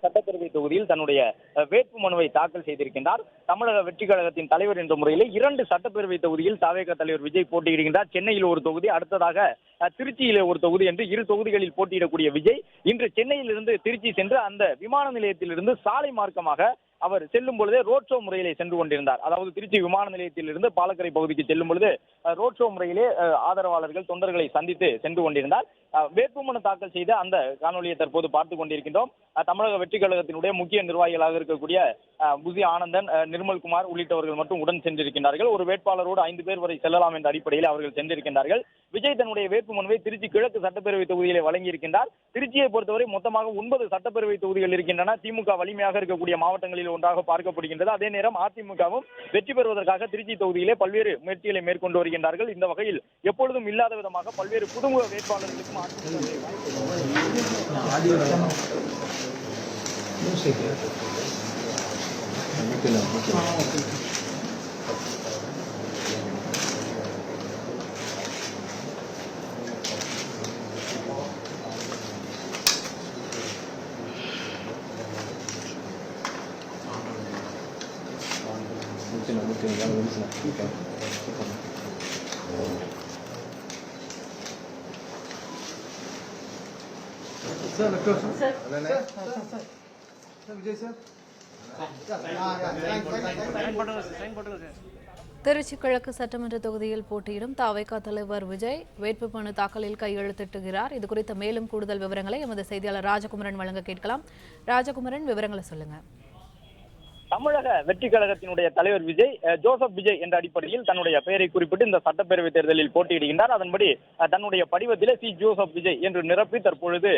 சட்டப்பேரவை தொகுதியில் தன்னுடைய வேட்பு மனுவை தாக்கல் செய்திருக்கின்றார். தமிழக வெற்றி கழகத்தின் தலைவர் என்ற முறையில் 2 சட்டப்பேரவை தொகுதியில் தவேக தலைவர் விஜய் போட்டியிடுகின்றார். சென்னையில் ஒரு தொகுதி, அடுத்ததாக திருச்சியிலே ஒரு தொகுதி என்று 2 தொகுதிகளில் போட்டியிடக்கூடிய விஜய் இன்று சென்னையிலிருந்து திருச்சி சென்று அந்த விமான நிலையத்திலிருந்து சாலை மார்க்கமாக அவர் செல்லும் பொழுதே ரோட் ஷோ முறையிலே சென்று கொண்டிருந்தார். அதாவது திருச்சி விமான நிலையத்திலிருந்து பாலக்கரை பகுதிக்கு செல்லும் பொழுது ரோட் ஷோ முறையிலே ஆதரவாளர்கள் தொண்டர்களை சந்தித்து சென்று கொண்டிருந்தார். வேட்புமனு தாக்கல் செய்த அந்த காணொலியை தற்போது பார்த்துக் கொண்டிருக்கின்றோம். தமிழக வெற்றி கழகத்தினுடைய முக்கிய நிர்வாகிகளாக இருக்கக்கூடிய புசி ஆனந்தன், நிர்மல்குமார் உள்ளிட்டவர்கள் மட்டும் உடன் சென்றிருக்கின்றார்கள். ஒரு வேட்பாளரோடு 5 பேர் வரை செல்லலாம் என்ற அடிப்படையில் அவர்கள் சென்றிருக்கின்றார்கள். விஜய் தன்னுடைய வேட்புமனுவை திருச்சி கிழக்கு சட்டப்பேரவை தொகுதியிலே வழங்கியிருக்கின்றார். திருச்சியை பொறுத்தவரை மொத்தமாக 9 சட்டப்பேரவை தொகுதிகள் இருக்கின்றன. திமுக வலிமையாக இருக்கக்கூடிய மாவட்டங்களில் ஒன்றாக பார்க்கப்படுகின்றது. அதே நேரம் அதிமுகவும் வெற்றி பெறுவதற்காக திருச்சி தொகுதியிலே பல்வேறு முயற்சிகளை மேற்கொண்டு வருகின்றார்கள். இந்த வகையில் எப்பொழுதும் இல்லாத விதமாக பல்வேறு புதுமுக வேட்பாளர்களுக்கும் திருச்சி கிழக்கு சட்டமன்ற தொகுதியில் போட்டியிடும் தவேக தலைவர் விஜய் வேட்புமனு தாக்கலில் கையெழுத்திட்டுகிறார். இது குறித்த மேலும் கூடுதல் விவரங்களை எமது செய்தியாளர் ராஜகுமரன் வழங்க கேட்கலாம். ராஜகுமரன், விவரங்களை சொல்லுங்க. தமிழக வெற்றி கழகத்தினுடைய தலைவர் விஜய் ஜோசப் விஜய் என்ற அடிப்படையில் தன்னுடைய பெயரை குறிப்பிட்டு இந்த சட்டப்பேரவை தேர்தலில் போட்டியிடுகின்றார். அதன்படி தன்னுடைய படிவத்திலே சி ஜோசப் விஜய் என்று நிரப்பி தற்பொழுது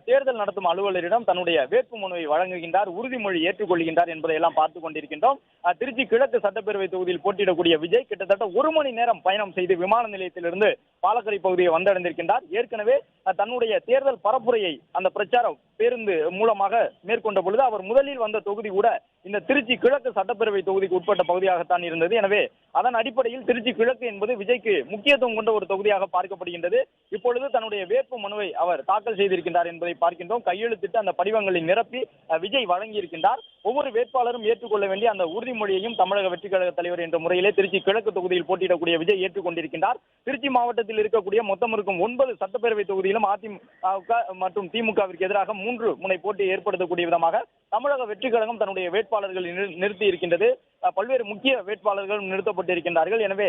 தேர்தல் நடத்தும் அலுவலரிடம் தன்னுடைய வேட்பு மனுவை வழங்குகின்றார், உறுதிமொழி ஏற்றுக்கொள்கின்றார் என்பதை எல்லாம் பார்த்துக் கொண்டிருக்கின்றோம். திருச்சி கிழக்கு சட்டப்பேரவை தொகுதியில் போட்டியிடக்கூடிய விஜய் கிட்டத்தட்ட 1 மணி நேரம் பயணம் செய்து விமான நிலையத்திலிருந்து பாலக்கரை பகுதியை வந்தடைந்திருக்கின்றார். ஏற்கனவே தன்னுடைய தேர்தல் பரப்புரையை அந்த பிரச்சார பேருந்து மூலமாக மேற்கொண்ட பொழுது அவர் முதலில் வந்த தொகுதி கூட இந்த திருச்சி கிழக்கு சட்டப்பேரவை தொகுதிக்கு உட்பட்ட பகுதியாகத்தான் இருந்தது. எனவே அதன் அடிப்படையில் திருச்சி கிழக்கு என்பது விஜய்க்கு முக்கியத்துவம் கொண்ட ஒரு தொகுதியாக பார்க்கப்படுகின்றது. இப்பொழுது தன்னுடைய வேட்பு மனுவை அவர் தாக்கல் செய்திருக்கின்றார் என்பதை பார்க்கின்றோம். கையெழுத்திட்டு அந்த படிவங்களை நிரப்பி விஜய் வழங்கியிருக்கின்றார். ஒவ்வொரு வேட்பாளரும் ஏற்றுக்கொள்ள வேண்டிய அந்த உறுதிமொழியையும் தமிழக வெற்றி கழக தலைவர் என்ற முறையிலே திருச்சி கிழக்கு தொகுதியில் போட்டியிடக்கூடிய விஜய் ஏற்றுக்கொண்டிருக்கின்றார். திருச்சி மாவட்டத்தில் இருக்கக்கூடிய மொத்தம் இருக்கும் 9 சட்டப்பேரவை தொகுதியிலும் அதிமுக மற்றும் திமுகவிற்கு எதிராக 3 முனை போட்டியை ஏற்படுத்தக்கூடிய விதமாக தமிழக வெற்றி கழகம் தன்னுடைய வேட்பாளர்களை நிறுத்தி இருக்கின்றது. பல்வேறு முக்கிய வேட்பாளர்கள் நிறுத்தப்பட்டிருக்கின்றார்கள். எனவே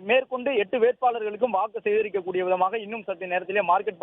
மேற்கொண்டு 8 வேட்பாளர்களுக்கும் வாக்கு சேகரிக்கக்கூடிய விதமாக இன்னும் சற்று நேரத்திலே மார்க்கெட்